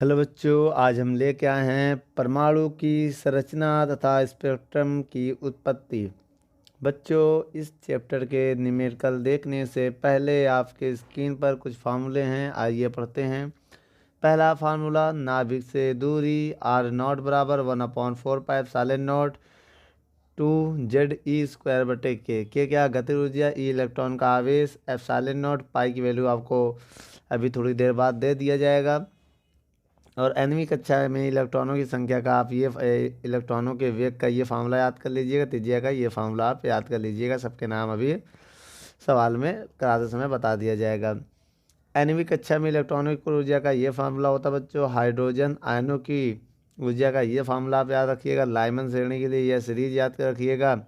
Hello बच्चों, आज हम लेके आए हैं परमाणु की संरचना तथा स्पेक्ट्रम की उत्पत्ति। बच्चों, इस चैप्टर के न्यूमेरिकल देखने से पहले आपके स्क्रीन पर कुछ फार्मूले हैं, आइए पढ़ते हैं। पहला फार्मूला, नाभिक से दूरी r0 बराबर 1/4πε0 2 ZE² क्या गतिज ऊर्जा, ई इलेक्ट्रॉन का आवेश, ε0 पाई की वैल्यू आपको अभी थोड़ी देर बाद दे दिया जाएगा। और nवीं कक्षा में इलेक्ट्रॉनों की संख्या का आप ये इलेक्ट्रॉनों के वेग का ये फार्मूला याद कर लीजिएगा, त्रिज्या का ये फार्मूला आप याद कर लीजिएगा। सबके नाम अभी सवाल में कराते समय बता दिया जाएगा। nवीं कक्षा में इलेक्ट्रॉनों की कुल ऊर्जा का ये फार्मूला होता है बच्चों। हाइड्रोजन आयनों की ऊर्जा का ये फार्मूला आप याद रखिएगा। लाइमन श्रेणी के लिए यह सीरीज याद कर रखिएगा,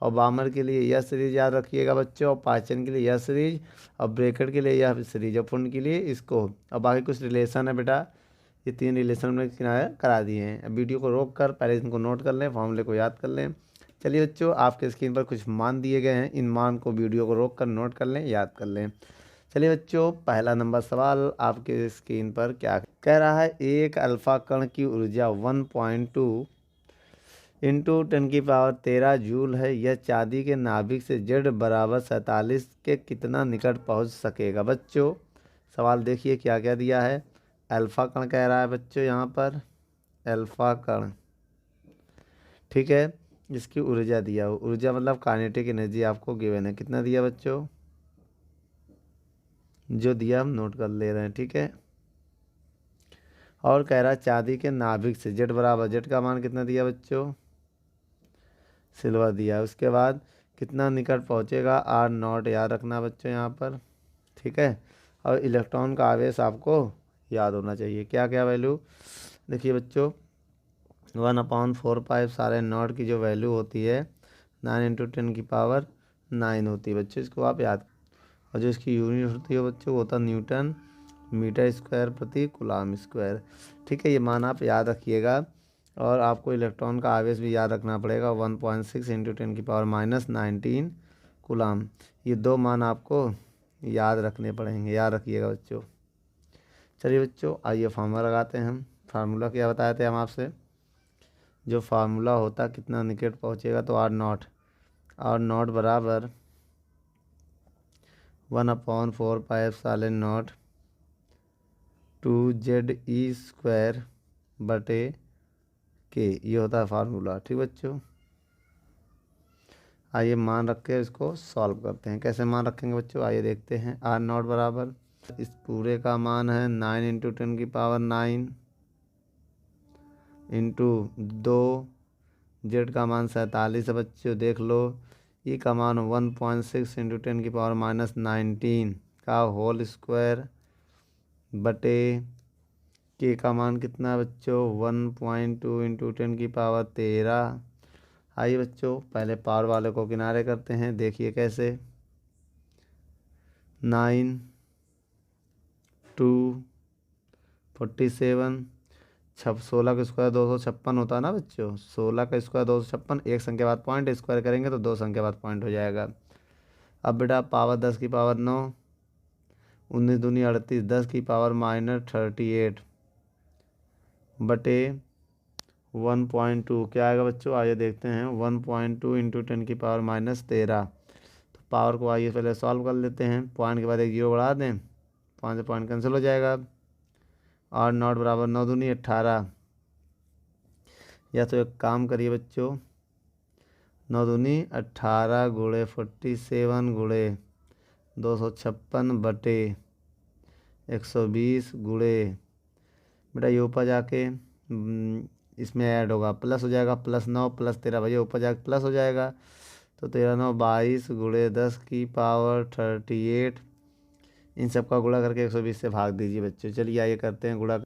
और बामर के लिए यह सीरीज याद रखिएगा बच्चों, और पाचन के लिए यह सीरीज, और ब्रैकेट के लिए यह सीरीज, और पुण्य के लिए इसको। और बाकी कुछ रिलेशन है बेटा, ये 3 रिलेशन में किनारे करा दिए हैं। अब वीडियो को रोक कर पहले इनको नोट कर लें, फॉर्मूले को याद कर लें। चलिए बच्चों, आपके स्क्रीन पर कुछ मान दिए गए हैं, इन मान को वीडियो को रोक कर नोट कर लें, याद कर लें। चलिए बच्चों, पहला नंबर सवाल आपके स्क्रीन पर क्या कह रहा है। एक अल्फा कण की ऊर्जा 1.2 इंटू 10⁻13 जूल है। यह चांदी के नाभिक से Z बराबर 47 के कितना निकट पहुंच सकेगा। बच्चों, सवाल देखिए क्या क्या दिया है। अल्फा कण कह रहा है बच्चों, यहाँ पर अल्फा कण, ठीक है। इसकी ऊर्जा दिया हो, ऊर्जा मतलब काइनेटिक एनर्जी आपको गिवन है। कितना दिया बच्चों, जो दिया हम नोट कर ले रहे हैं, ठीक है। और कह रहा है चांदी के नाभिक से Z बराबर, Z का मान कितना दिया बच्चों, सिल्वर दिया। उसके बाद कितना निकट पहुँचेगा, r0 याद रखना बच्चों यहाँ पर, ठीक है। और इलेक्ट्रॉन का आवेश आपको याद होना चाहिए। क्या क्या वैल्यू देखिए बच्चों, 1/4πε0 की जो वैल्यू होती है 9 × 10⁹ होती है बच्चों, इसको आप याद। और जो इसकी यूनिट होती है बच्चों, वो होता है न्यूटन मीटर स्क्वायर प्रति कूलम स्क्वायर, ठीक है। ये मान आप याद रखिएगा। और आपको इलेक्ट्रॉन का आवेश भी याद रखना पड़ेगा, 1.6 × 10⁻19 कूलम। ये दो मान आपको याद रखने पड़ेंगे, याद रखिएगा बच्चों। चलिए बच्चों, आइए फार्मूला लगाते हैं हम। फार्मूला क्या बताए थे हम आपसे, जो फार्मूला होता कितना निकट पहुँचेगा, तो r0 बराबर 1/4πε0 2ZE²/k, ये होता है फार्मूला, ठीक बच्चों। आइए मान रख के इसको सॉल्व करते हैं। कैसे मान रखेंगे बच्चों, आइए देखते हैं। r0 बराबर, इस पूरे का मान है 9 × 10⁹ इंटू 2, Z का मान 47 है बच्चों, देख लो। ई का मान 1.6 × 10⁻19 का होल स्क्वायर बटे के का मान कितना है बच्चों, 1.2 × 10⁻13। आइए बच्चों, पहले पावर वाले को किनारे करते हैं, देखिए कैसे। 9 2 47, 16 का स्क्वायर 256 होता है ना बच्चों, 16 का स्क्वायर 256, एक संख्या बाद पॉइंट, स्क्वायर करेंगे तो दो संख्या बाद पॉइंट हो जाएगा। अब बेटा पावर 10 की पावर 9, 19 दूनी 38, 10 की पावर -38 बटे 1.2 क्या आएगा बच्चों, आइए देखते हैं। 1.2 × 10⁻13, तो पावर को आइए पहले सॉल्व कर लेते हैं। पॉइंट के बाद एक जीरो बढ़ा दें, 5 से पॉइंट कैंसिल हो जाएगा। r0 बराबर 9 दूनी 18, या तो एक काम करिए बच्चों, 9 दूनी 18 गुणे 47 गुणे 256 बटे 120 गुणे, बेटा ये ऊपर जाके इसमें ऐड होगा, प्लस हो जाएगा, +9 +13, भैया ऊपर जाके प्लस हो जाएगा, तो 13 9 22 गुणे 10 की पावर 38, इन सब का गुणा करके 120 से भाग दीजिए बच्चों। चलिए आइए करते हैं गुणा।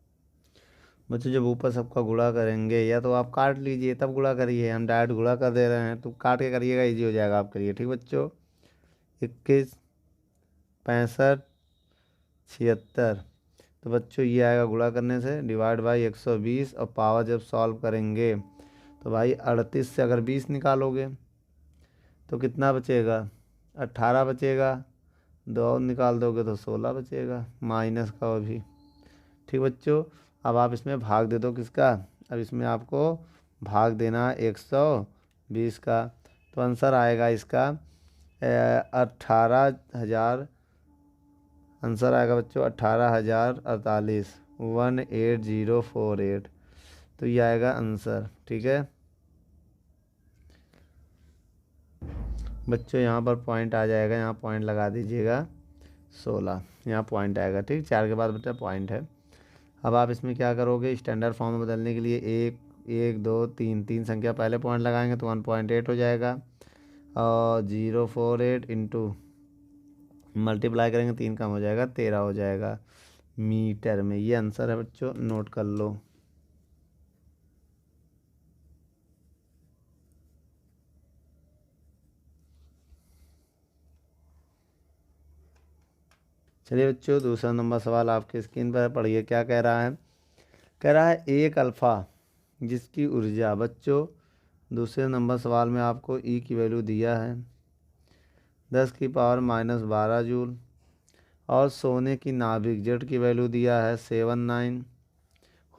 बच्चों जब ऊपर सबका गुणा करेंगे, या तो आप काट लीजिए तब गुणा करिए, हम डायरेक्ट गुणा कर दे रहे हैं, तो काट के करिएगा, इजी हो जाएगा आपके लिए, ठीक बच्चों। 21 65 76, तो बच्चों ये आएगा गुणा करने से, डिवाइड बाई 120, और पावर जब सॉल्व करेंगे तो भाई 38 से अगर 20 निकालोगे तो कितना बचेगा, 18 बचेगा, 2 और निकाल दोगे तो 16 बचेगा, माइनस का वो भी, ठीक बच्चों। अब आप इसमें भाग दे दो किसका, अब इसमें आपको भाग देना 120 का, तो आंसर आएगा इसका 18,000। आंसर आएगा बच्चों 18,048, 18048। तो ये आएगा आंसर। ठीक है बच्चों, यहाँ पर पॉइंट आ जाएगा, यहाँ पॉइंट लगा दीजिएगा 16, यहाँ पॉइंट आएगा। ठीक, 4 के बाद बच्चा पॉइंट है। अब आप इसमें क्या करोगे, स्टैंडर्ड फॉर्म में बदलने के लिए 1 1 2 3 3 संख्या पहले पॉइंट लगाएंगे तो 1.8 हो जाएगा, और 048 इंटू मल्टीप्लाई करेंगे 3 कम हो जाएगा 13 हो जाएगा मीटर में। ये आंसर है बच्चों, नोट कर लो। चलिए बच्चों, दूसरा नंबर सवाल आपके स्क्रीन पर पढ़िए क्या कह रहा है। कह रहा है एक अल्फ़ा जिसकी ऊर्जा, बच्चों दूसरे नंबर सवाल में आपको ई की वैल्यू दिया है 10⁻⁻12 जूल, और सोने की नाभिक जेड की वैल्यू दिया है 79,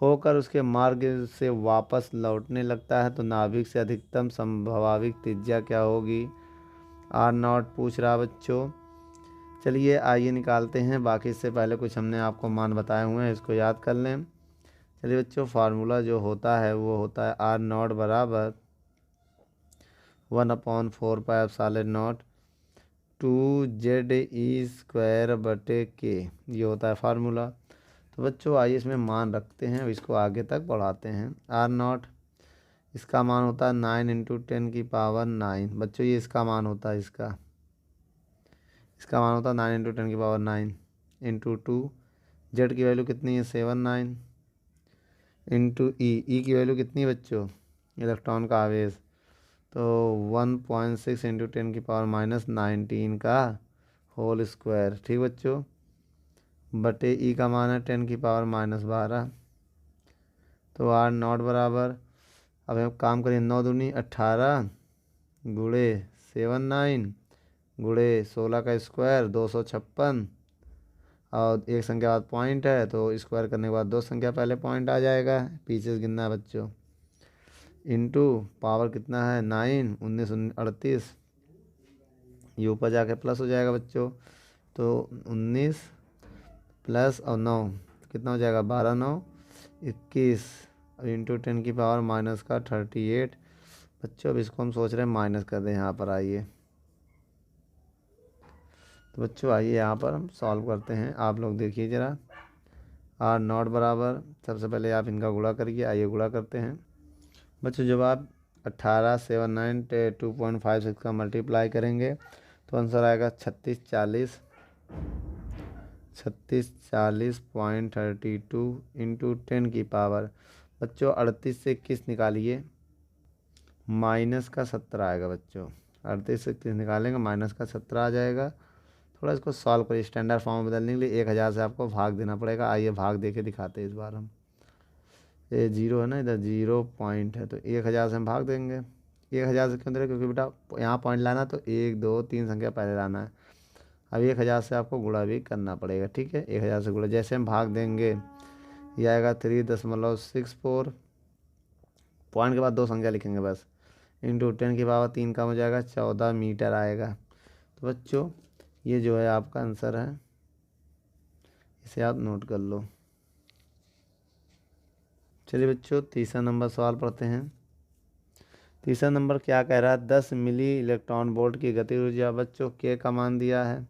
होकर उसके मार्ग से वापस लौटने लगता है तो नाभिक से अधिकतम संभावित त्रिज्या क्या होगी। R0 पूछ रहा बच्चों। चलिए आइए निकालते हैं, बाकी इससे पहले कुछ हमने आपको मान बताए हुए हैं, इसको याद कर लें। चलिए बच्चों, फार्मूला जो होता है वो होता है R0 बराबर 1/4πε0 2ZE² ये होता है फार्मूला। तो बच्चों आइए इसमें मान रखते हैं, इसको आगे तक बढ़ाते हैं। R0 इसका मान होता है 9 × 10⁹ बच्चों, ये इसका मान होता है, इसका मान होता है 9 × 10⁹ इंटू 2, जेड की वैल्यू कितनी है 79, इंटू ई की वैल्यू कितनी है बच्चों, इलेक्ट्रॉन का आवेश, तो 1.6 × 10⁻⁻19 का होल स्क्वायर। ठीक बच्चों, बटे ई का मान है 10⁻⁻12। तो R0 बराबर, अब हम काम करें 9 दूनी 18 गुणे 79 गुणे 16 का स्क्वायर 256, और एक संख्या बाद पॉइंट है तो स्क्वायर करने के बाद 2 संख्या पहले पॉइंट आ जाएगा, पीछे से गिनना है बच्चों, इंटू पावर कितना है 9 19 38, ये ऊपर जाके प्लस हो जाएगा बच्चों, तो 19 प्लस और 9 कितना हो जाएगा 12 9 21, इंटू 10⁻⁻38। बच्चों अब इसको हम सोच रहे हैं माइनस कर दें, यहाँ पर आइए। तो बच्चों आइए यहाँ पर हम सॉल्व करते हैं, आप लोग देखिए ज़रा। R0 बराबर, सबसे पहले आप इनका गुणा करिए, आइए गुणा करते हैं बच्चों। जब आप 18 7 9 2.56 का मल्टीप्लाई करेंगे तो आंसर आएगा 3640.32 इंटू 10 की पावर। बच्चों 38 से 21 निकालिए, माइनस का 17 आएगा बच्चों, 38 से 21 निकालेंगे माइनस का 17 आ जाएगा। थोड़ा इसको सॉल्व करिए, स्टैंडर्ड फॉर्म में बदलने के लिए 1000 से आपको भाग देना पड़ेगा। आइए भाग दे के दिखाते हैं इस बार हम। ये 0 है ना, इधर 0 पॉइंट है तो 1000 से हम भाग देंगे। 1000 से क्यों दे रहे, क्योंकि बेटा यहाँ पॉइंट लाना तो 1 2 3 संख्या पहले लाना है। अब 1000 से आपको गुणा भी करना पड़ेगा। ठीक है, 1000 से गुणा जैसे हम भाग देंगे ये आएगा 3.64, पॉइंट के बाद 2 संख्या लिखेंगे बस, इंटू 10 की पावर 3 कम हो जाएगा 14 मीटर आएगा। तो बच्चों ये जो है आपका आंसर है, इसे आप नोट कर लो। चलिए बच्चों तीसरा नंबर सवाल पढ़ते हैं। तीसरा नंबर क्या कह रहा है, 10 मिली इलेक्ट्रॉन वोल्ट की गति ऊर्जा, बच्चों के का मान दिया है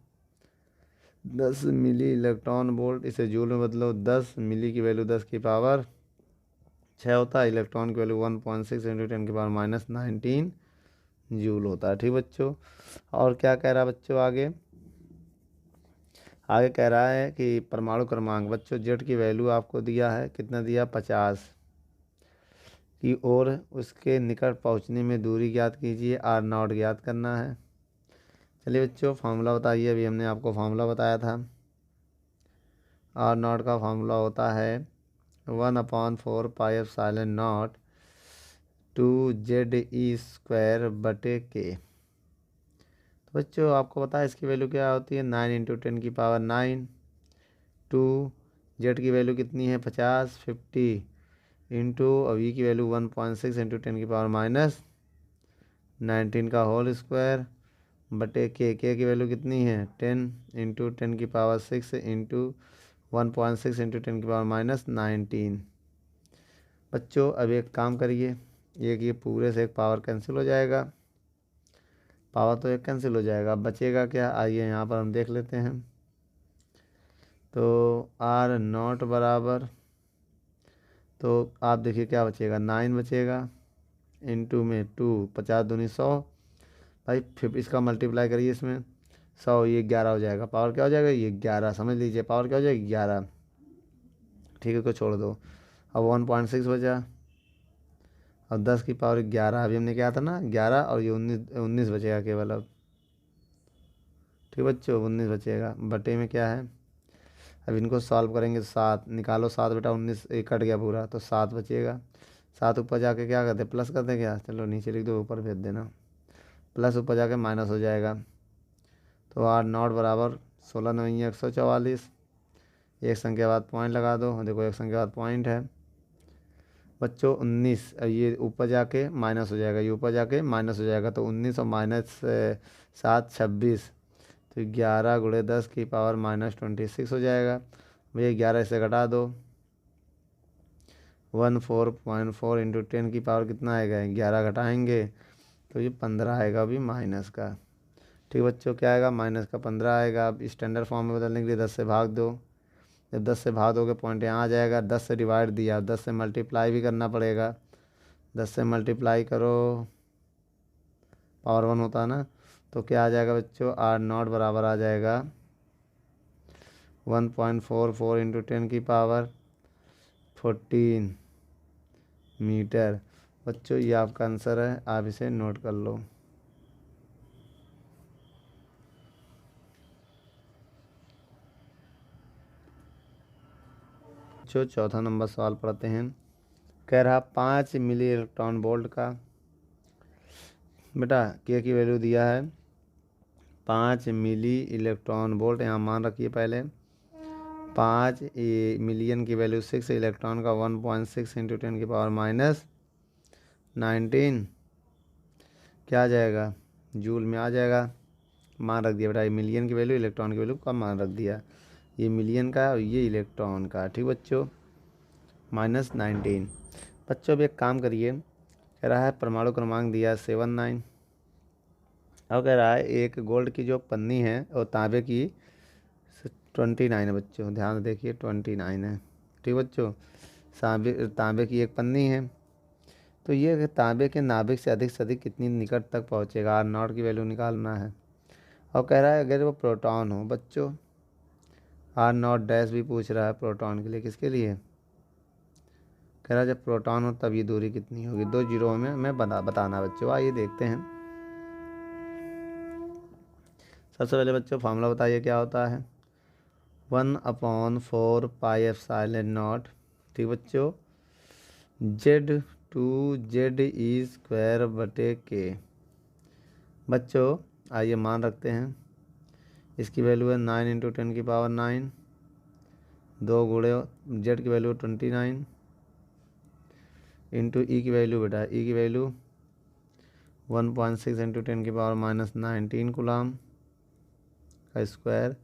10 मिली इलेक्ट्रॉन वोल्ट, इसे जूल में बदलो, 10 मिली की वैल्यू 10 की पावर 6 होता है, इलेक्ट्रॉन की वैल्यू 1.6 × 10⁻⁻19 जूल होता है। ठीक बच्चों, और क्या कह रहा है बच्चों आगे, कह रहा है कि परमाणु क्रमांक, बच्चों जेड की वैल्यू आपको दिया है, कितना दिया 50 की ओर उसके निकट पहुंचने में दूरी ज्ञात कीजिए, R0 ज्ञात करना है। चलिए बच्चों फार्मूला बताइए, अभी हमने आपको फार्मूला बताया था। R0 का फार्मूला होता है 1/4πε0 2ZE² बटे के। तो बच्चों आपको पता है इसकी वैल्यू क्या होती है, 9 × 10⁻⁹ 2 जेड की वैल्यू कितनी है 50 इंटू और ई की वैल्यू 1.6 इंटू 10 की पावर माइनस 19 का होल स्क्वायर बटे के की वैल्यू कितनी है 10 इंटू 10 की पावर 6 इंटू 1.6 इंटू 10 की पावर माइनस 19। बच्चों अब एक काम करिए, एक ये पूरे से एक पावर कैंसिल हो जाएगा, पावर तो एक कैंसिल हो जाएगा, अब बचेगा क्या, आइए यहाँ पर हम देख लेते हैं। तो आर नॉट बराबर, तो आप देखिए क्या बचेगा 9 बचेगा इंटू में 2 50 दूनी 100 भाई, फिर इसका मल्टीप्लाई करिए इसमें 100, ये 11 हो जाएगा, पावर क्या हो जाएगा ये 11, समझ लीजिए पावर क्या हो जाएगी 11। ठीक है, को छोड़ दो, अब 1.6 बचा और 10 की पावर 11, अभी हमने क्या था ना 11 और ये 19 बचेगा केवल अब। ठीक बच्चों 19 बचेगा, बटे में क्या है, अब इनको सॉल्व करेंगे, 7 निकालो, 7 बेटा 19 एक कट गया पूरा, तो 7 बचेगा। 7 ऊपर जाके क्या करते प्लस कर दें क्या, चलो नीचे लिख दो ऊपर भेज देना, प्लस ऊपर जाके माइनस हो जाएगा। तो आर नॉट बराबर 16 9 144, एक संख्या बाद पॉइंट लगा दो, देखो एक संख्या बाद पॉइंट है बच्चों 19, ये ऊपर जाके माइनस हो जाएगा, ये ऊपर जाके माइनस हो जाएगा, तो 19 और माइनस 7 26, तो 11 गुणे 10 की पावर माइनस 26 हो जाएगा। भैया 11 से घटा दो, 14.4 इंटू 10 की पावर कितना आएगा 11 घटाएंगे तो ये 15 आएगा अभी माइनस का। ठीक बच्चों क्या आएगा माइनस का 15 आएगा। अब स्टैंडर्ड फॉर्म में बदलने के लिए 10 से भाग दो, जब 10 से भाग दोगे पॉइंट यहाँ आ जाएगा, 10 से डिवाइड दिया, 10 से मल्टीप्लाई भी करना पड़ेगा, 10 से मल्टीप्लाई करो पावर 1 होता है ना, तो क्या आ जाएगा बच्चों आर नॉट बराबर आ जाएगा 1.44 इंटू 10 की पावर 14 मीटर। बच्चों ये आपका आंसर है, आप इसे नोट कर लो। बच्चों चौथा नंबर सवाल पढ़ते हैं। कह रहा 5 मिली इलेक्ट्रॉन वोल्ट का, बेटा के की वैल्यू दिया है 5 मिली इलेक्ट्रॉन वोल्ट, यहाँ मान रखिए पहले 5 मिलियन की वैल्यू 6 इलेक्ट्रॉन का 1.6 इंटू 10 की पावर माइनस 19 क्या आ जाएगा जूल में आ जाएगा, मान रख दिया बेटा, ये मिलियन की वैल्यू इलेक्ट्रॉन की वैल्यू का मान रख दिया, ये मिलियन का और ये इलेक्ट्रॉन का। ठीक बच्चों माइनस 19। बच्चों अब एक काम करिए, कह रहा है परमाणु क्रमांक दिया 79, अब कह रहा है एक गोल्ड की जो पन्नी है और तांबे की 29 है बच्चों, ध्यान से देखिए 29 है। ठीक बच्चों तांबे की एक पन्नी है, तो ये तांबे के नाभिक से अधिक कितनी निकट तक पहुँचेगा, आर नॉट की वैल्यू निकालना है। और कह रहा है अगर वो प्रोटॉन हो बच्चों, आर नॉट डैश भी पूछ रहा है प्रोटॉन के लिए, किसके लिए कह रहा है जब प्रोटॉन हो तब ये दूरी कितनी होगी, 2 जीरो में मैं बताना बच्चों। आइए देखते हैं। सबसे पहले बच्चों फार्मूला बताइए क्या होता है 1/4 पाई एप्सिलॉन नॉट। ठीक बच्चों Z two Z E square बटे के। बच्चों आइए मान रखते हैं, इसकी वैल्यू है 9 इंटू 10 की पावर 9, 2 गुणे जेड की वैल्यू 29 इंटू ई की वैल्यू बेटा ई की वैल्यू 1.6 इंटू 10 की पावर माइनस 19 कूलम का स्क्वायर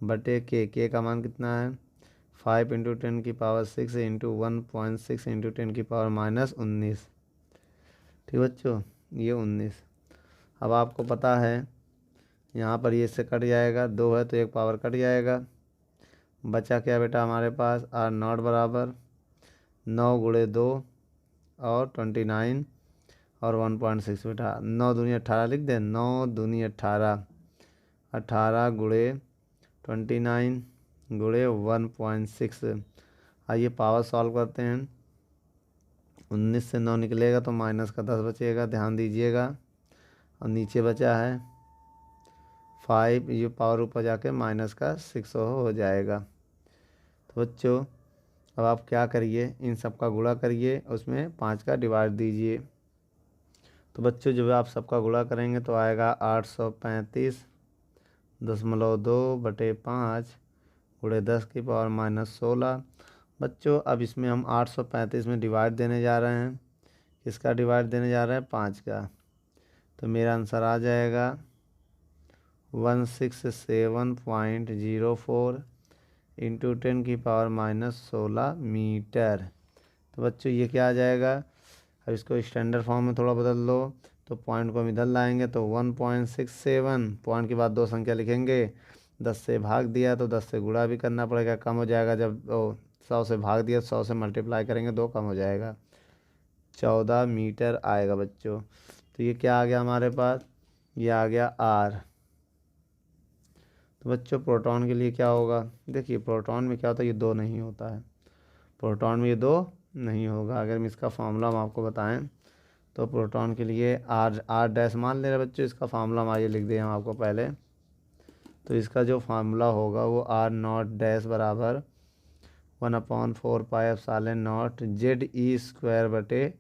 बटे के का मान कितना है 5 इंटू 10 की पावर 6 इंटू 1.6 इंटू 10 की पावर माइनस 19। ठीक बच्चों ये 19। अब आपको पता है यहाँ पर ये इससे कट जाएगा, 2 है तो एक पावर कट जाएगा, बचा क्या बेटा हमारे पास आर नॉट बराबर 9 गुणे 2 और 29 और 1.6 बेटा 9 दूनी 18 लिख दें, 9 दूनी 18, 18 गुणे 29 गुणे 1.6। आइए पावर सॉल्व करते हैं, 19 से 9 निकलेगा तो माइनस का 10 बचेगा, ध्यान दीजिएगा, और नीचे बचा है 5, ये पावर ऊपर जाके माइनस का 6 हो जाएगा। तो बच्चों अब आप क्या करिए इन सब का गुणा करिए, उसमें 5 का डिवाइड दीजिए। तो बच्चों जब आप सबका गुणा करेंगे तो आएगा 835.2 बटे 5 गुणे 10 की पावर -16। बच्चों अब इसमें हम 835 में डिवाइड देने जा रहे हैं। किसका डिवाइड देने जा रहे हैं? 5 का। तो मेरा आंसर आ जाएगा 167.04 इंटू 10 की पावर -16 मीटर। तो बच्चों ये क्या आ जाएगा? अब इसको स्टैंडर्ड फॉर्म में थोड़ा बदल लो, तो पॉइंट को हम इधर लाएंगे तो 1.67, पॉइंट के बाद दो संख्या लिखेंगे, 10 से भाग दिया तो 10 से गुणा भी करना पड़ेगा, कम हो जाएगा। जब 100 से भाग दिया 100 से मल्टीप्लाई करेंगे 2 कम हो जाएगा, 14 मीटर आएगा बच्चों। तो ये क्या आ गया हमारे पास? ये आ गया आर। तो बच्चों प्रोटॉन के लिए क्या होगा? देखिए प्रोटॉन में क्या होता है, ये 2 नहीं होता है, प्रोटॉन में ये 2 नहीं होगा। अगर हम इसका फार्मूला हम आपको बताएं तो प्रोटॉन के लिए आर डैश मान ले रहे बच्चों, इसका फार्मूला हम आइए लिख दें हम आपको पहले। तो इसका जो फार्मूला होगा वो आर नॉट डैश बराबर 1/4 पाई एप्सिलॉन नॉट ZE² बटे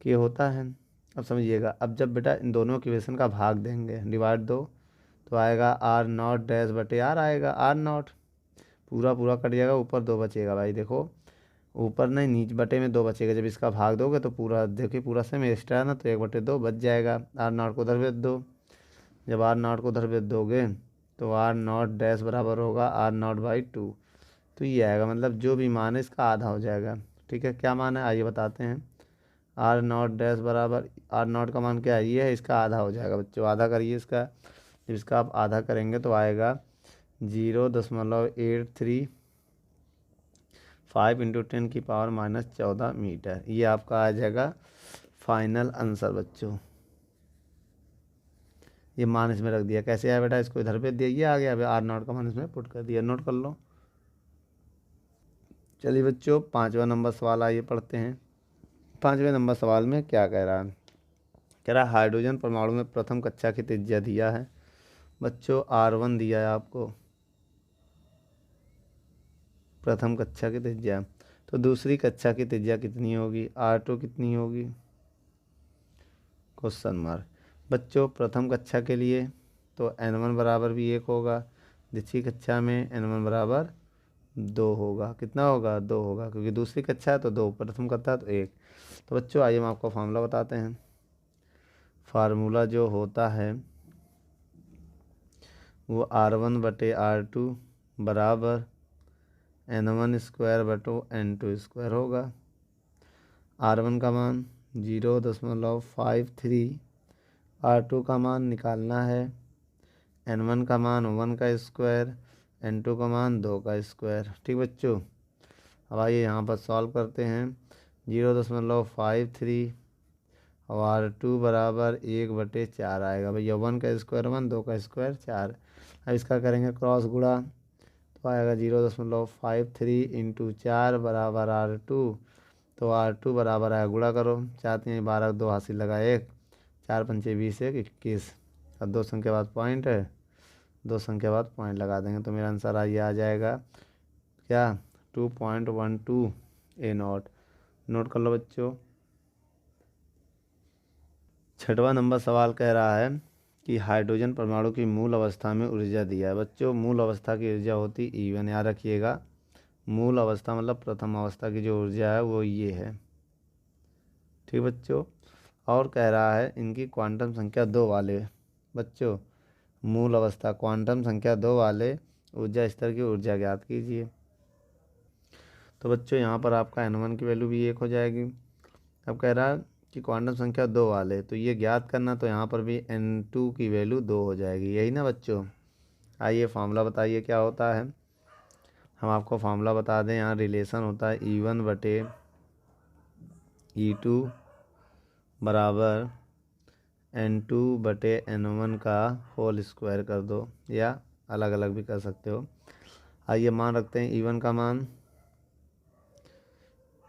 के होता है। अब समझिएगा, अब जब बेटा इन दोनों इक्वेशन का भाग देंगे, डिवाइड दो, तो आएगा आर नॉट डैश बटे आर, आएगा आर नॉट, पूरा पूरा कट जाएगा, ऊपर 2 बचेगा। भाई देखो ऊपर नहीं, नीचे बटे में 2 बचेगा। जब इसका भाग दोगे तो पूरा देखिए, पूरा सेम एक्स्ट्रा है ना, तो 1/2 बच जाएगा। आर नॉट को उधर भेज दो, जब आर नॉट को उधर भेज दोगे तो आर नॉट डैश बराबर होगा आर नॉट बाई 2। तो ये आएगा, मतलब जो भी मान है इसका आधा हो जाएगा। ठीक है, क्या मान है आइए बताते हैं। आर नॉट डैश बराबर आर नॉट का मान क्या है? ये है, इसका आधा हो जाएगा बच्चों, आधा करिए इसका। जब इसका आप आधा करेंगे तो आएगा 0.835 इंटू 10 की पावर -14 मीटर। ये आपका आ जाएगा फाइनल आंसर बच्चों। ये मान इसमें रख दिया, कैसे आया बेटा? इसको इधर पे दिया, ये आ गया। अब आर नॉट का मान इसमें पुट कर दिया, नोट कर लो। चलिए बच्चों 5वां नंबर सवाल आइए पढ़ते हैं। 5वें नंबर सवाल में क्या कह रहा है? कह रहा है हाइड्रोजन परमाणु में प्रथम कक्षा की त्रिज्या दिया है बच्चों, R1 दिया है आपको, प्रथम कक्षा की त्रिज्या। तो दूसरी कक्षा की त्रिज्या कितनी होगी? R2 कितनी होगी? Question mark. बच्चों प्रथम कक्षा के लिए तो N1 बराबर भी 1 होगा, द्वितीय कक्षा में N1 बराबर 2 होगा। कितना होगा? 2 होगा, क्योंकि दूसरी कक्षा है तो 2, प्रथम कक्षा है तो 1। तो बच्चों आइए हम आपको फार्मूला बताते हैं। फार्मूला जो होता है वो R1/R2 बराबर N1² बटो N2² होगा। R1 का मान 0.53, R2 का मान निकालना है, N1 का मान 1 का स्क्वायर, N2 का मान 2 का स्क्वायर। ठीक बच्चों, अब आइए यहाँ पर सॉल्व करते हैं। 0.53 और R2 बराबर 1/4 आएगा भैया, 1 का स्क्वायर 1, 2 का स्क्वायर 4। अब इसका करेंगे क्रॉस गुणा, तो आएगा 0.53 इंटू 4 बराबर R2। तो R2 बराबर आएगा, गुणा करो, 4 3 12, 2 हासिल लगा 1, 4 पंचे 20 1 21। अब 2 संख्या बाद पॉइंट है, 2 संख्या बाद पॉइंट लगा देंगे, तो मेरा आंसर आइए आ जाएगा क्या? 2.12 A0। नोट कर लो बच्चों। 6वां नंबर सवाल कह रहा है कि हाइड्रोजन परमाणु की मूल अवस्था में ऊर्जा दिया है बच्चों। मूल अवस्था की ऊर्जा होती E1, याद रखिएगा। मूल अवस्था मतलब प्रथम अवस्था की जो ऊर्जा है वो ये है। ठीक बच्चों, और कह रहा है इनकी क्वांटम संख्या 2 वाले बच्चों, मूल अवस्था क्वांटम संख्या 2 वाले ऊर्जा स्तर की ऊर्जा ज्ञात कीजिए। तो बच्चों यहाँ पर आपका N1 की वैल्यू भी 1 हो जाएगी। अब कह रहा है कि क्वांटम संख्या 2 वाले, तो ये ज्ञात करना, तो यहाँ पर भी N2 की वैल्यू 2 हो जाएगी, यही ना बच्चों। आइए फार्मूला बताइए क्या होता है। हम आपको फार्मूला बता दें, यहाँ रिलेशन होता है E1/E2 बराबर N2/N1 का होल स्क्वायर कर दो, या अलग अलग भी कर सकते हो। आइए मान रखते हैं E1 का मान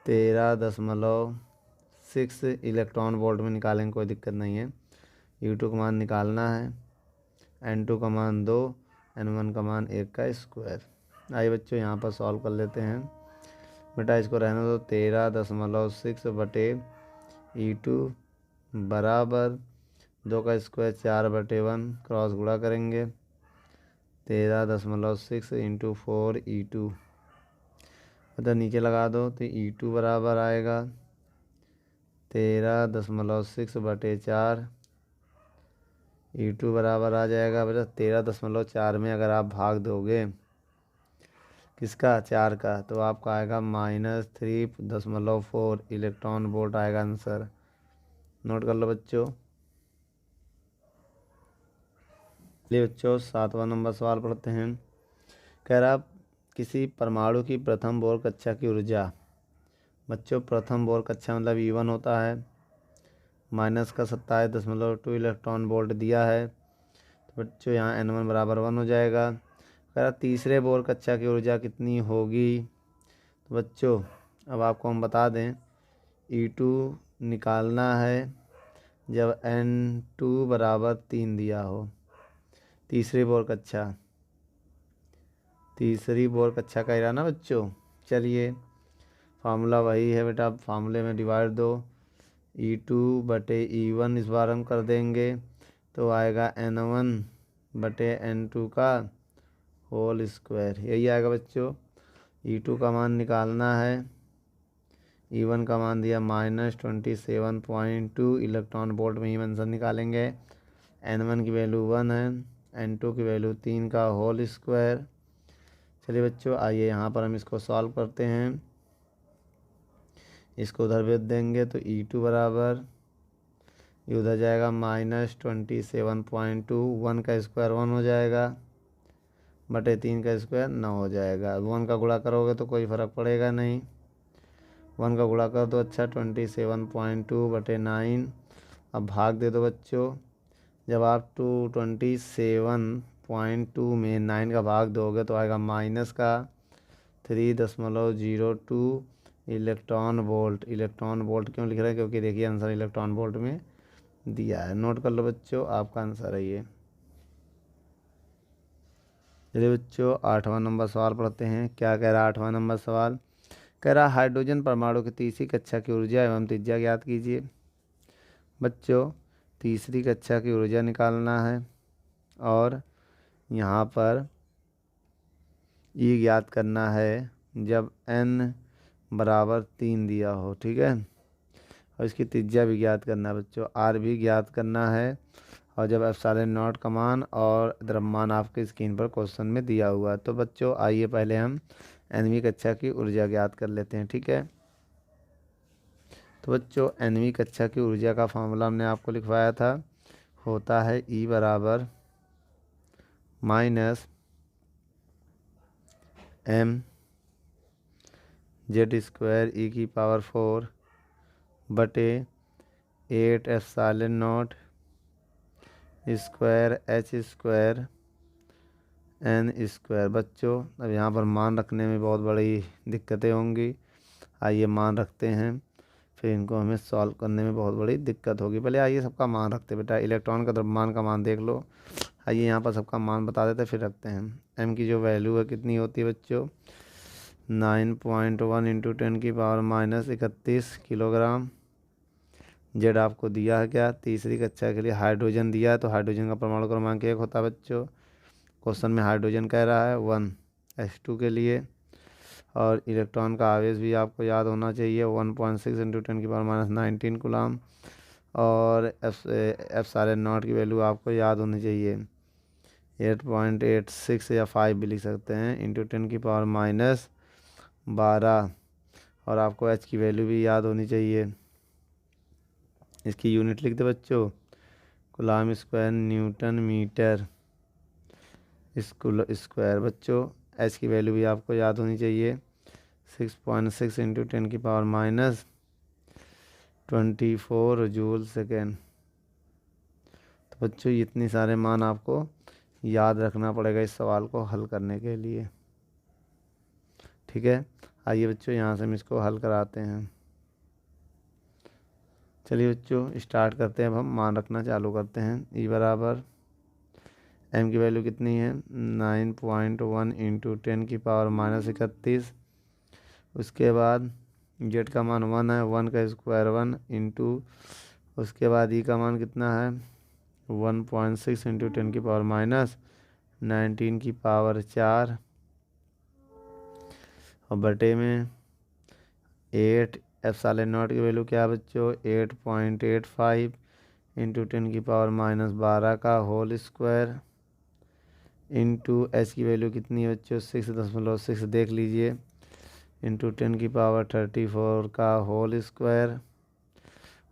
13.6 इलेक्ट्रॉन वोल्ट में निकालेंगे, कोई दिक्कत नहीं है। U2 का मान निकालना है, N2 का मान 2, N1 का मान 1 का स्क्वायर। आइए बच्चों यहाँ पर सॉल्व कर लेते हैं। बेटा इसको रहने दो, 13.6 बटे E2 बराबर 2 का स्क्वायर 4/1, क्रॉस गुणा करेंगे, 13.6 इंटू 4E2, मतलब नीचे लगा दो तो E2 बराबर आएगा 13.6/4। E2 बराबर आ जाएगा बेटा 13.4 में अगर आप भाग दोगे किसका, 4 का, तो आपका आएगा -3.4 इलेक्ट्रॉन वोल्ट आएगा आंसर। नोट कर लो बच्चों। चलिए बच्चों 7वां नंबर सवाल पढ़ते हैं। कह रहा किसी परमाणु की प्रथम बोर कक्षा की ऊर्जा, बच्चों प्रथम बोर कक्षा मतलब E1 होता है, -27.2 इलेक्ट्रॉन वोल्ट दिया है, तो बच्चों यहाँ N1 बराबर 1 हो जाएगा। कह रहा तीसरे बोर कक्षा की ऊर्जा कितनी होगी, तो बच्चों अब आपको हम बता दें E2 निकालना है जब N2 बराबर 3 दिया हो। तीसरी बोर कक्षा का ही ना बच्चों। चलिए फार्मूला वही है बेटा, अब फार्मूले में डिवाइड दो, E2/E1 इस बार हम कर देंगे तो आएगा N1/N2 का होल स्क्वायर, यही आएगा बच्चों। E2 का मान निकालना है, E1 का मान दिया -27.2 इलेक्ट्रॉन वोल्ट में ही आंसर निकालेंगे। N1 की वैल्यू 1 है, N2 की वैल्यू 3 का होल स्क्वायर। चलिए बच्चों आइए यहाँ पर हम इसको सॉल्व करते हैं, इसको उधर भेज देंगे तो E2 बराबर ये उधर जाएगा -27.2, 1 का स्क्वायर 1 हो जाएगा बटे 3 का स्क्वायर 9 हो जाएगा। 1 का गुणा करोगे तो कोई फ़र्क पड़ेगा नहीं, 1 का गुणा कर दो, अच्छा 27.2/9। अब भाग दे दो बच्चों, जब आप 27.2 में 9 का भाग दोगे तो आएगा -3.02 इलेक्ट्रॉन वोल्ट। इलेक्ट्रॉन वोल्ट क्यों लिख रहे हैं, क्योंकि देखिए आंसर इलेक्ट्रॉन वोल्ट में दिया है। नोट कर लो बच्चों, आपका आंसर है ये। चलिए बच्चों 8वां नंबर सवाल पढ़ते हैं। क्या कह रहा है 8वां नंबर सवाल, कह रहा हाइड्रोजन परमाणु की तीसरी कक्षा की ऊर्जा एवं त्रिज्या ज्ञात कीजिए। बच्चों तीसरी कक्षा की ऊर्जा निकालना है और यहाँ पर ये ज्ञात करना है जब N बराबर 3 दिया हो, ठीक है, और इसकी त्रिज्या भी ज्ञात करना है बच्चों, R भी ज्ञात करना है, और जब ε0 का मान और द्रव्यमान आपके स्क्रीन पर क्वेश्चन में दिया हुआ है। तो बच्चों आइए पहले हम nवीं कक्षा की ऊर्जा ज्ञात कर लेते हैं, ठीक है। तो बच्चों nवीं कक्षा की ऊर्जा का फार्मूला हमने आपको लिखवाया था, होता है E बराबर -mz² बटे 8ε0 स्क्वायर h² n²। बच्चों अब यहाँ पर मान रखने में बहुत बड़ी दिक्कतें होंगी, आइए मान रखते हैं, फिर इनको हमें सॉल्व करने में बहुत बड़ी दिक्कत होगी। पहले आइए सबका मान रखते बेटा, इलेक्ट्रॉन का द्रव्यमान का मान देख लो। आइए यहाँ पर सबका मान बता देते फिर रखते हैं। m की जो वैल्यू है कितनी होती है बच्चों, 9.1 इंटू 10⁻31 किलोग्राम। जेड आपको दिया है क्या, तीसरी कक्षा के लिए हाइड्रोजन दिया है, तो हाइड्रोजन का परमाणु क्रमांक 1 होता है बच्चों। क्वेश्चन में हाइड्रोजन कह रहा है 1 H2 के लिए, और इलेक्ट्रॉन का आवेश भी आपको याद होना चाहिए 1.6 इंटू 10⁻19 कूलम, और ε0 की वैल्यू आपको याद होनी चाहिए 8.86 या 5 भी लिख सकते हैं इंटू 10⁻12, और आपको H की वैल्यू भी याद होनी चाहिए। इसकी यूनिट लिख दे बच्चों, coulomb square newton metre square. बच्चों H की वैल्यू भी आपको याद होनी चाहिए 6.6 इंटू 10⁻24 जूल सेकेंड। तो बच्चों इतनी सारे मान आपको याद रखना पड़ेगा इस सवाल को हल करने के लिए, ठीक है। आइए बच्चों यहाँ से हम इसको हल कराते हैं। चलिए बच्चों स्टार्ट करते हैं, अब हम मान रखना चालू करते हैं। E बराबर m की वैल्यू कितनी है 9.1 इंटू 10⁻31। उसके बाद z का मान 1 है, 1 का स्क्वायर 1 इंटू, उसके बाद E का मान कितना है 1.6 इंटू 10⁻⁻⁹ 19 की पावर 4 और बटे में 8 एप्सिलॉन नॉट की वैल्यू क्या है बच्चों 8.85 इंटू 10 की पावर -12 का होल स्क्वायर इंटू एच की वैल्यू कितनी है बच्चों 6.6 देख लीजिए इंटू 10 की पावर 34 का होल स्क्वायर।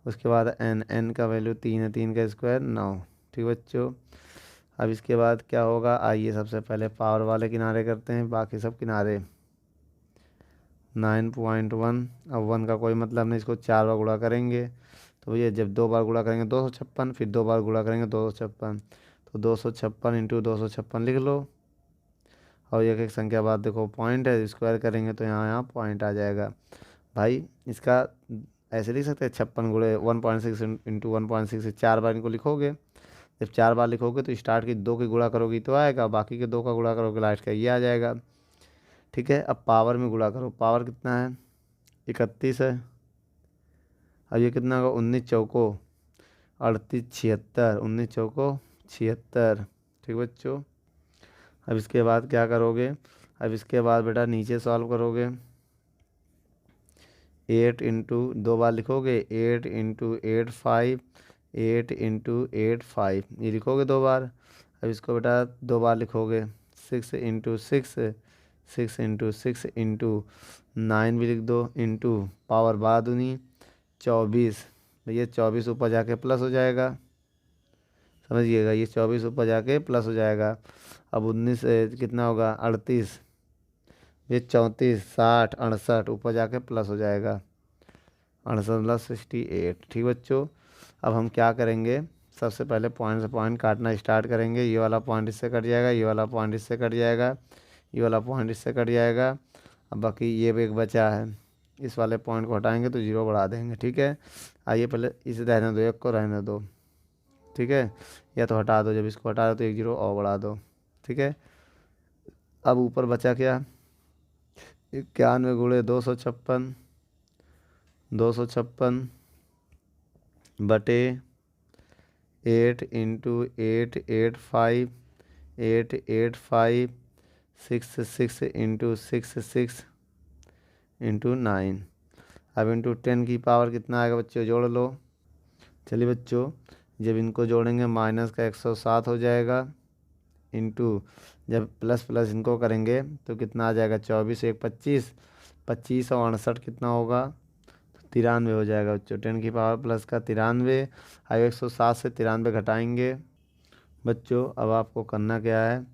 उसके बाद एन का वैल्यू 3 है, 3 का स्क्वायर 9। ठीक बच्चों, अब इसके बाद क्या होगा, आइए सबसे पहले पावर वाले किनारे करते हैं, बाकी सब किनारे 9.1। अब 1 का कोई मतलब नहीं, इसको 4 बार गुणा करेंगे तो ये जब 2 बार गुणा करेंगे 256, फिर 2 बार गुणा करेंगे 256, तो 256 इंटू 256 लिख लो। और एक एक संख्या बाद देखो पॉइंट है, स्क्वायर करेंगे तो यहाँ यहाँ पॉइंट आ जाएगा। भाई इसका ऐसे लिख सकते हैं 56 गुणे 1.6 इंटू 1.6 4 बार इनको लिखोगे। जब 4 बार लिखोगे तो स्टार्ट की 2 की गुणा करोगी तो आएगा, बाकी के 2 का गुणा करोगे लास्ट का ये आ जाएगा। ठीक है, अब पावर में गुणा करो, पावर कितना है 31 है। अब ये कितना होगा 19 चौको 38 76, 19 चौको 76। ठीक बच्चों, अब इसके बाद क्या करोगे, अब इसके बाद बेटा नीचे सॉल्व करोगे 8 इंटू 2 बार लिखोगे 8 इंटू 8 5, 8 इंटू 8 5 ये लिखोगे 2 बार। अब इसको बेटा 2 बार लिखोगे 6 इंटू 6, 6 इंटू 6 इंटू 9 भी लिख दो इंटू पावर 12 दूनी 24। भैया 24 ऊपर जाके प्लस हो जाएगा, समझिएगा ये 24 ऊपर जाके प्लस हो जाएगा। अब 19 कितना होगा 38, ये 34 60 68 ऊपर जाके प्लस हो जाएगा 68+68। ठीक बच्चों, अब हम क्या करेंगे, सबसे पहले पॉइंट से पॉइंट काटना स्टार्ट करेंगे। ये वाला पॉइंट इससे कट जाएगा, ये वाला पॉइंट इससे कट जाएगा, ये वाला पॉइंट इससे कट जाएगा। अब बाकी ये भी एक बचा है, इस वाले पॉइंट को हटाएंगे तो 0 बढ़ा देंगे। ठीक है, आइए पहले इसे रहने दो, एक को रहने दो। ठीक है, या तो हटा दो, जब इसको हटा दो तो 1 0 और बढ़ा दो। ठीक है, अब ऊपर बचा क्या 91 गुणे 256, 256 बटे 8 इंटू 8 8 5, 8 8 5 6 6 इंटू 6 6 इंटू 9। अब इंटू 10 की पावर कितना आएगा बच्चों, जोड़ लो। चलिए बच्चों, जब इनको जोड़ेंगे माइनस का 107 हो जाएगा इंटू जब प्लस प्लस इनको करेंगे तो कितना आ जाएगा 24 1 25, 25 और 68 कितना होगा 93 हो जाएगा बच्चों। 10 की पावर प्लस का 93। अब 107 से 93 घटाएंगे बच्चों। अब आपको करना क्या है,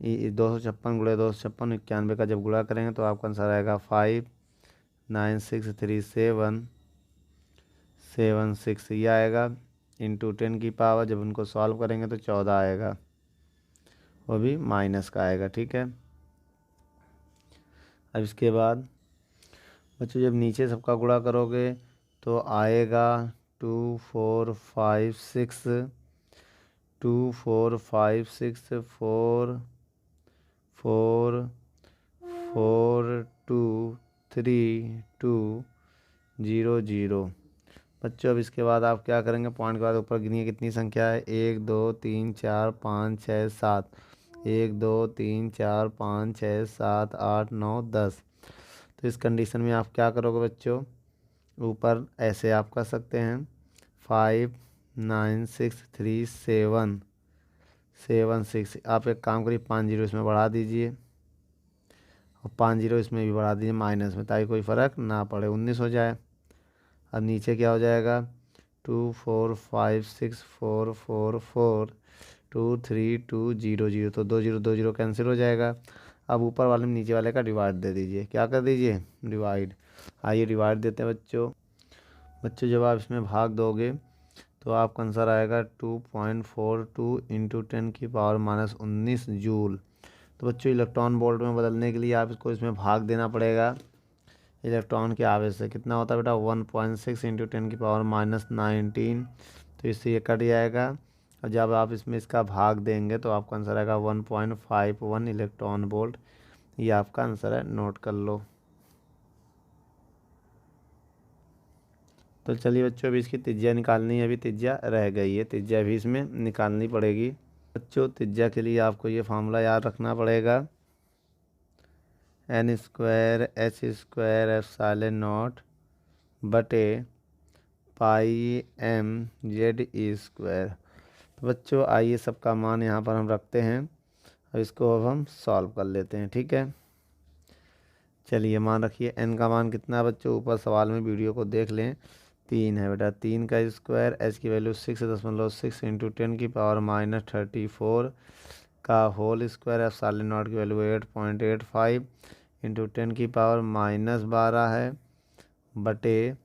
256 गुणे 256 91 का जब गुणा करेंगे तो आपका आंसर आएगा 5963776 ये आएगा इंटू 10 की पावर। जब उनको सॉल्व करेंगे तो 14 आएगा, वो भी माइनस का आएगा। ठीक है, अब इसके बाद बच्चों जब नीचे सबका गुणा करोगे तो आएगा 2 4 5 6, 2 4 5 6 4 4 4 2 3 2 0 0। बच्चों अब इसके बाद आप क्या करेंगे, पॉइंट के बाद ऊपर गिनिए कितनी संख्या है 1 2 3 4 5 6 7, 1 2 3 4 5 6 7 8 9 10। तो इस कंडीशन में आप क्या करोगे बच्चों, ऊपर ऐसे आप कर सकते हैं 5 9 6 3 7 7 6। आप एक काम करिए 5 0 इसमें बढ़ा दीजिए और 5 0 इसमें भी बढ़ा दीजिए माइनस में, ताकि कोई फ़र्क ना पड़े 19 हो जाए। अब नीचे क्या हो जाएगा 2 4 5 6 4 4 4 2 3 2 0 0, तो 2 0 2 0 कैंसिल हो जाएगा। अब ऊपर वाले में नीचे वाले का डिवाइड दे दीजिए, क्या कर दीजिए डिवाइड। आइए डिवाइड देते हैं बच्चों। बच्चों जब आप इसमें भाग दोगे तो आपका आंसर आएगा 2.42 इंटू 10 की पावर -19 जूल। तो बच्चों इलेक्ट्रॉन वोल्ट में बदलने के लिए आप इसको इसमें भाग देना पड़ेगा। इलेक्ट्रॉन के आवेश से कितना होता है बेटा 1.6 इंटू 10 की पावर -19, तो इससे ये कट जाएगा। और जब आप इसमें इसका भाग देंगे तो आपका आंसर आएगा 1.51 इलेक्ट्रॉन वोल्ट। ये आपका आंसर है, नोट कर लो। तो चलिए बच्चों अभी इसकी त्रिज्या निकालनी है, अभी त्रिज्या रह गई है, त्रिज्या भी इसमें निकालनी पड़ेगी। बच्चों त्रिज्या के लिए आपको ये फार्मूला याद रखना पड़ेगा, n square H square epsilon not बटे पाई एम जेड ई स्क्वायर। तो बच्चों आइए सबका मान यहाँ पर हम रखते हैं और इसको अब हम सॉल्व कर लेते हैं। ठीक है, चलिए मान रखिए n का मान कितना है बच्चों, ऊपर सवाल में वीडियो को देख लें, 3 है बेटा। 3 का स्क्वायर, h की वैल्यू 6.6 इंटू 10⁻34 का होल स्क्वायर, एप्सिलॉन नॉट की वैल्यू 8.85 इंटू 10⁻12 है बटे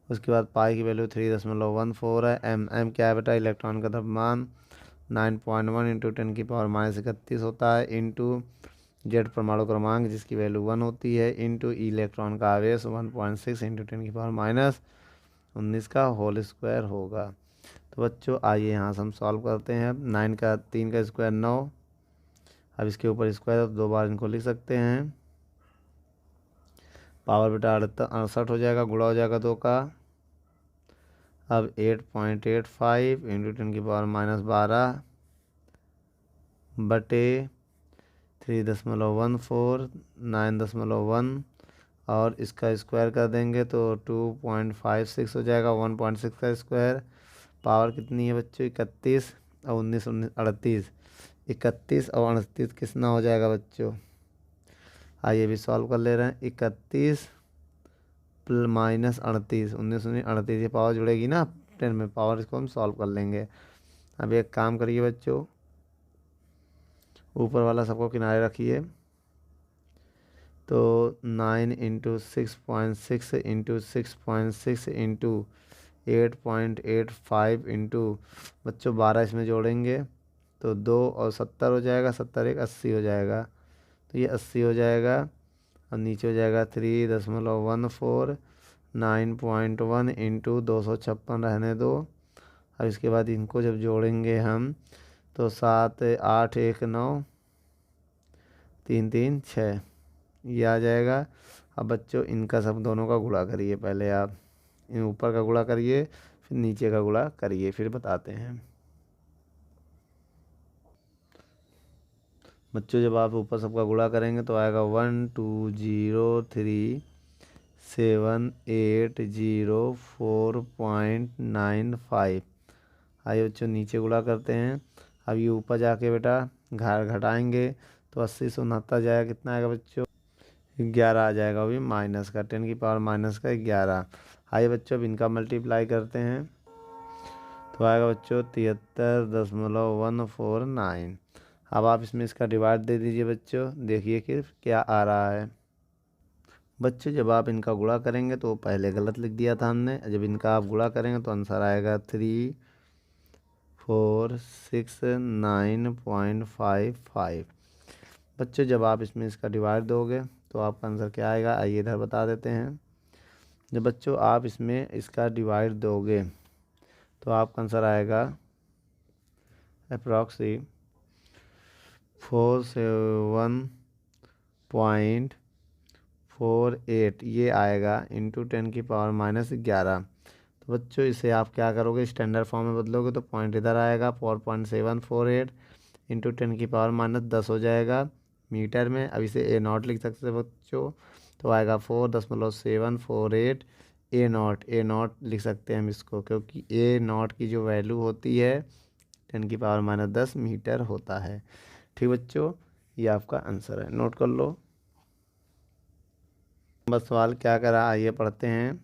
उसके बाद पाई की वैल्यू 3.14 है। m क्या है बेटा, इलेक्ट्रॉन का द्रव्यमान 9.1 इंटू 10⁻31 होता है इंटू जेड परमाणु क्रमांक जिसकी वैल्यू 1 होती है इंटू इलेक्ट्रॉन का आवेश 1.6 इंटू 10⁻19 का होल स्क्वायर होगा। तो बच्चों आइए यहाँ से हम सॉल्व करते हैं। 3 का स्क्वायर 9, अब इसके ऊपर स्क्वायर 2 बार इनको लिख सकते हैं। पावर बेटा 68 हो जाएगा, गुणा हो जाएगा 2 का। अब 8.85 इंटू 10⁻12 बटे 3.14 9.1 और इसका स्क्वायर कर देंगे तो 2.56 हो जाएगा। 1.6 का स्क्वायर, पावर कितनी है बच्चों 31 और 19 38, 31 और 38 कितना हो जाएगा बच्चों, आइए भी सॉल्व कर ले रहे हैं। 31 माइनस 38, 19 38, ये पावर जुड़ेगी ना 10 में, पावर इसको हम सॉल्व कर लेंगे। अब एक काम करिए बच्चों, ऊपर वाला सबको किनारे रखिए, तो 9 इंटू 6.6 इंटू 6.6 इंटू 8.85 इंटू बच्चों 12 इसमें जोड़ेंगे तो 2 और 70 हो जाएगा, 70 एक 80 हो जाएगा, तो ये 80 हो जाएगा और नीचे हो जाएगा 3.14 9.1 इंटू 256 रहने दो। अब इसके बाद इनको जब जोड़ेंगे हम तो 7 8 1 9 3 3 6 ये आ जाएगा। अब बच्चों इनका सब दोनों का गुणा करिए, पहले आप इन ऊपर का गुणा करिए फिर नीचे का गुणा करिए, फिर बताते हैं। बच्चों जब आप ऊपर सबका गुणा करेंगे तो आएगा 1203780 4.95। आइए बच्चों नीचे गुणा करते हैं। अब ये ऊपर जाके बेटा घटाएंगे तो 80 से 69 जाएगा, कितना आएगा बच्चों 11 आ जाएगा, वो भी माइनस का 10⁻11। आइए बच्चों अब इनका मल्टीप्लाई करते हैं तो आएगा बच्चों 73.149। अब आप इसमें इसका डिवाइड दे दीजिए बच्चों, देखिए कि क्या आ रहा है। बच्चों जब आप इनका गुणा करेंगे तो पहले गलत लिख दिया था हमने, जब इनका आप गुणा करेंगे तो आंसर आएगा 3469.55। बच्चों जब आप इसमें इसका डिवाइड दोगे तो आपका आंसर क्या आएगा, आइए इधर बता देते हैं। जब बच्चों आप इसमें इसका डिवाइड दोगे तो आपका आंसर आएगा अप्रॉक्सी 47.48 ये आएगा इंटू 10⁻11। तो बच्चों इसे आप क्या करोगे, स्टैंडर्ड फॉर्म में बदलोगे तो पॉइंट इधर आएगा 4.748 इंटू 10⁻10 हो जाएगा मीटर में। अब इसे ए नॉट लिख सकते हैं बच्चों, तो आएगा 4.748 ए नॉट लिख सकते हैं हम इसको, क्योंकि ए नॉट की जो वैल्यू होती है 10⁻10 मीटर होता है। ठीक बच्चों, ये आपका आंसर है, नोट कर लो। नंबर सवाल क्या करा, आइए पढ़ते हैं।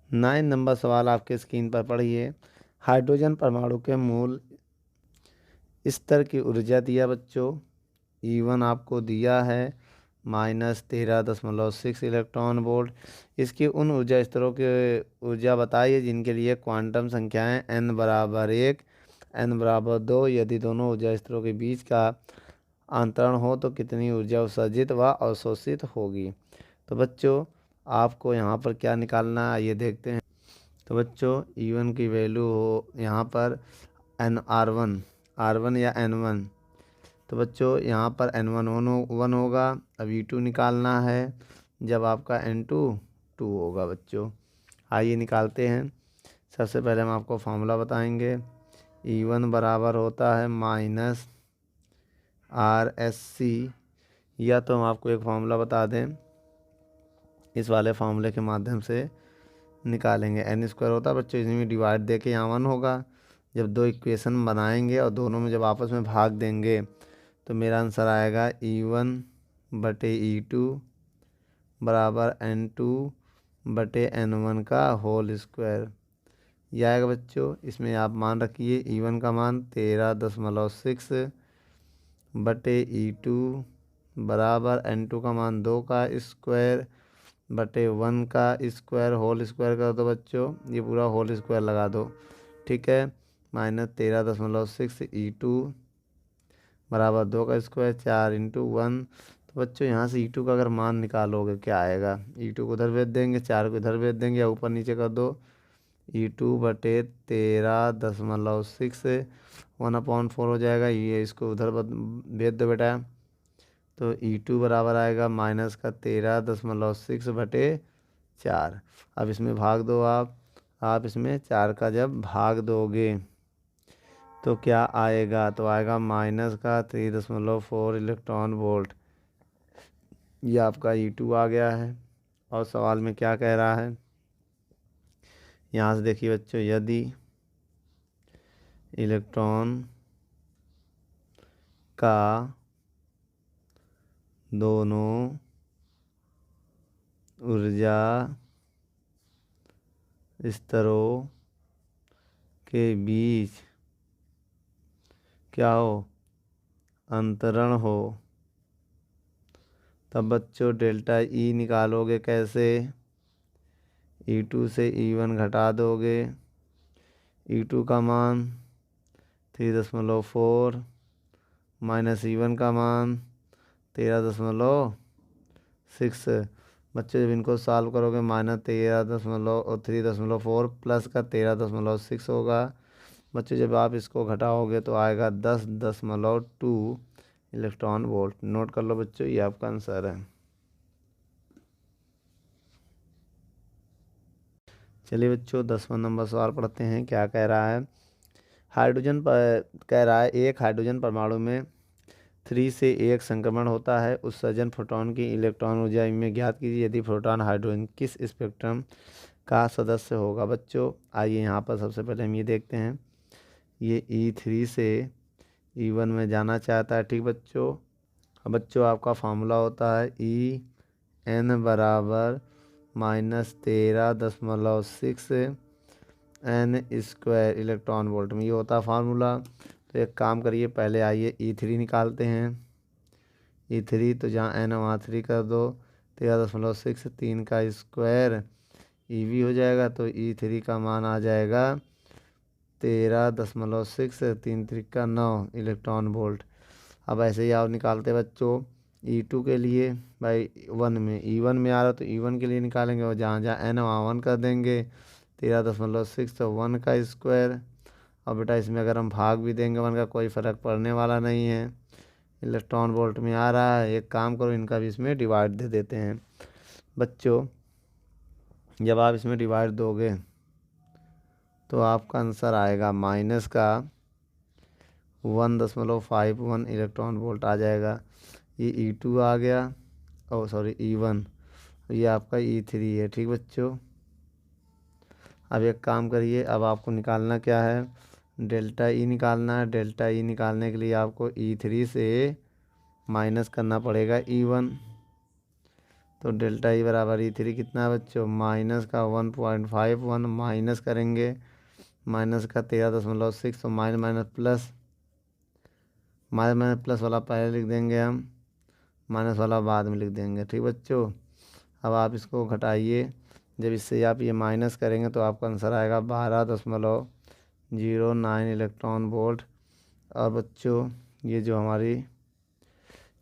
9 नंबर सवाल आपके स्क्रीन पर पढ़िए। हाइड्रोजन परमाणु के मूल स्तर की ऊर्जा दिया बच्चों, E1 आपको दिया है -13.6 इलेक्ट्रॉन वोल्ट। इसकी उन ऊर्जा स्तरों की ऊर्जा बताइए जिनके लिए क्वांटम संख्याएं n बराबर 1 n बराबर 2, यदि दोनों ऊर्जा स्तरों के बीच का अंतरण हो तो कितनी ऊर्जा उत्सर्जित व अवशोषित होगी। तो बच्चों आपको यहाँ पर क्या निकालना है ये देखते हैं। तो बच्चों E1 की वैल्यू हो यहाँ पर R1 या N1, तो बच्चों यहाँ पर N1 1 होगा। अब E2 निकालना है जब आपका N2 2 होगा बच्चों। आइए निकालते हैं। सबसे पहले हम आपको फॉर्मूला बताएंगे, E1 बराबर होता है माइनस RSC, या तो हम आपको एक फार्मूला बता दें, इस वाले फार्मूले के माध्यम से निकालेंगे। n स्क्वायर होता है बच्चों, इसमें डिवाइड दे के यहाँ 1 होगा। जब दो इक्वेशन बनाएंगे और दोनों में जब आपस में भाग देंगे तो मेरा आंसर आएगा E1 बटे E2 बराबर N2 बटे N1 का होल स्क्वायर। यह आएगा बच्चों। इसमें आप मान रखिए E1 का मान 13.6 बटे E2 बराबर N2 का मान 2 का स्क्वायर बटे 1 का स्क्वायर होल स्क्वायर कर दो बच्चों, ये पूरा होल स्क्वायर लगा दो, ठीक है। माइनस 13.6 E2 बराबर 2 का स्क्वायर 4 इंटू 1। तो बच्चों यहाँ से E2 का अगर मान निकालोगे क्या आएगा, E2 को उधर भेज देंगे, 4 को इधर भेज देंगे या ऊपर नीचे कर दो। E2 बटे 13.6 1/4 हो जाएगा, ये इसको उधर भेज दो बेटा। तो E2 बराबर आएगा माइनस का 13.6 बटे 4। अब इसमें भाग दो आप इसमें 4 का जब भाग दोगे तो क्या आएगा, तो आएगा माइनस का 3.4 इलेक्ट्रॉन वोल्ट। ये आपका E2 आ गया है। और सवाल में क्या कह रहा है, यहाँ से देखिए बच्चों, यदि इलेक्ट्रॉन का दोनों ऊर्जा स्तरों के बीच क्या हो, अंतरण हो, तब बच्चों डेल्टा E निकालोगे कैसे, E2 से E1 घटा दोगे, E2 का मान 3.4 माइनस E1 का मान 13.6। बच्चों जब इनको सॉल्व करोगे माइनस 3.4 प्लस का 13.6 होगा। बच्चों जब आप इसको घटाओगे तो आएगा 10.2 इलेक्ट्रॉन वोल्ट। नोट कर लो बच्चों, ये आपका आंसर है। चलिए बच्चों 10वां नंबर सवाल पढ़ते हैं, क्या कह रहा है। हाइड्रोजन पर कह रहा है एक हाइड्रोजन परमाणु में 3 से 1 संक्रमण होता है। उत्सर्जन फोटोन की इलेक्ट्रॉन ऊर्जा में ज्ञात कीजिए यदि प्रोटॉन हाइड्रोजन किस स्पेक्ट्रम का सदस्य होगा। बच्चों आइए यहाँ पर सबसे पहले हम ये देखते हैं, ये E3 से E1 में जाना चाहता है, ठीक बच्चों। अब बच्चों आपका फार्मूला होता है EN बराबर minus 13.6 N square electron volt में, ये होता है फार्मूला। तो एक काम करिए, पहले आइए E3 निकालते हैं। E3 तो जहाँ N वहाँ 3 कर दो, 13.6 3 का स्क्वायर EV हो जाएगा। तो E3 का मान आ जाएगा 13.6 3 3 का 9 इलेक्ट्रॉन वोल्ट। अब ऐसे ही आप निकालते बच्चों E2 के लिए, भाई 1 में E1 में आ रहा तो E1 के लिए निकालेंगे, और जहाँ जहाँ N वहाँ 1 कर देंगे। 13.6 तो 1 का स्क्वायर। और बेटा इसमें अगर हम भाग भी देंगे 1 का कोई फ़र्क पड़ने वाला नहीं है, इलेक्ट्रॉन वोल्ट में आ रहा है। एक काम करो, इनका भी इसमें डिवाइड दे देते हैं। बच्चों जब आप इसमें डिवाइड दोगे तो आपका आंसर आएगा माइनस का 1.51 इलेक्ट्रॉन वोल्ट आ जाएगा। ये E2 आ गया, ओ सॉरी E1, ये आपका E3 है, ठीक बच्चों। अब एक काम करिए, अब आपको निकालना क्या है, डेल्टा E निकालना है। डेल्टा E निकालने के लिए आपको E3 से माइनस करना पड़ेगा E1। तो डेल्टा E बराबर E3 कितना है बच्चों, माइनस का 1.51 माइनस करेंगे, माइनस का 13.6 तो minus minus plus, minus minus plus वाला पहले लिख देंगे हम, माइनस वाला बाद में लिख देंगे, ठीक बच्चों। अब आप इसको घटाइए, जब इससे आप ये माइनस करेंगे तो आपका आंसर आएगा 12.09 इलेक्ट्रॉन वोल्ट। और बच्चों ये जो हमारी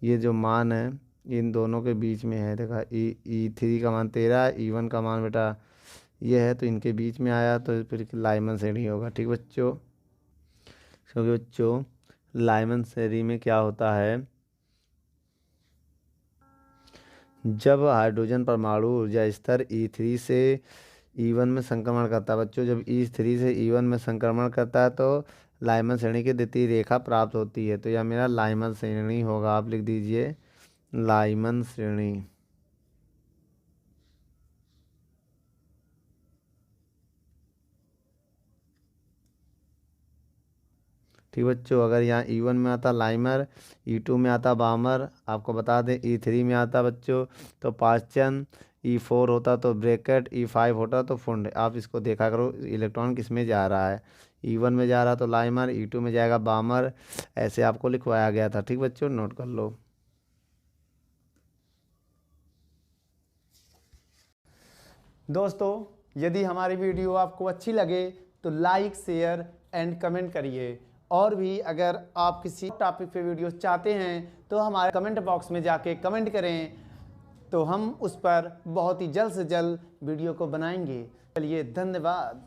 ये जो मान है इन दोनों के बीच में है, देखा E3 का मान 13, E1 का मान बेटा ये है, तो इनके बीच में आया तो फिर लाइमन श्रेणी होगा, ठीक बच्चों। क्योंकि बच्चों लाइमन श्रेणी में क्या होता है, जब हाइड्रोजन परमाणु ऊर्जा स्तर E3 से E1 में संक्रमण करता है। बच्चों जब E3 से E1 में संक्रमण करता है तो लाइमन श्रेणी की द्वितीय रेखा प्राप्त होती है। तो यह मेरा लाइमन श्रेणी होगा, आप लिख दीजिए लाइमन श्रेणी। ठीक बच्चों, अगर यहाँ E1 में आता लाइमर, E2 में आता बामर, आपको बता दें E3 में आता बच्चों तो पास्चन, E4 होता तो ब्रैकेट, E5 होता तो फुंड। आप इसको देखा करो इलेक्ट्रॉन किस में जा रहा है। E1 में जा रहा तो लाइमर, E2 में जाएगा बामर, ऐसे आपको लिखवाया गया था। ठीक बच्चों, नोट कर लो। दोस्तों, यदि हमारी वीडियो आपको अच्छी लगे तो लाइक, शेयर एंड कमेंट करिए। और भी अगर आप किसी टॉपिक पे वीडियो चाहते हैं तो हमारे कमेंट बॉक्स में जाके कमेंट करें, तो हम उस पर बहुत ही जल्द से जल्द वीडियो को बनाएंगे। चलिए, धन्यवाद।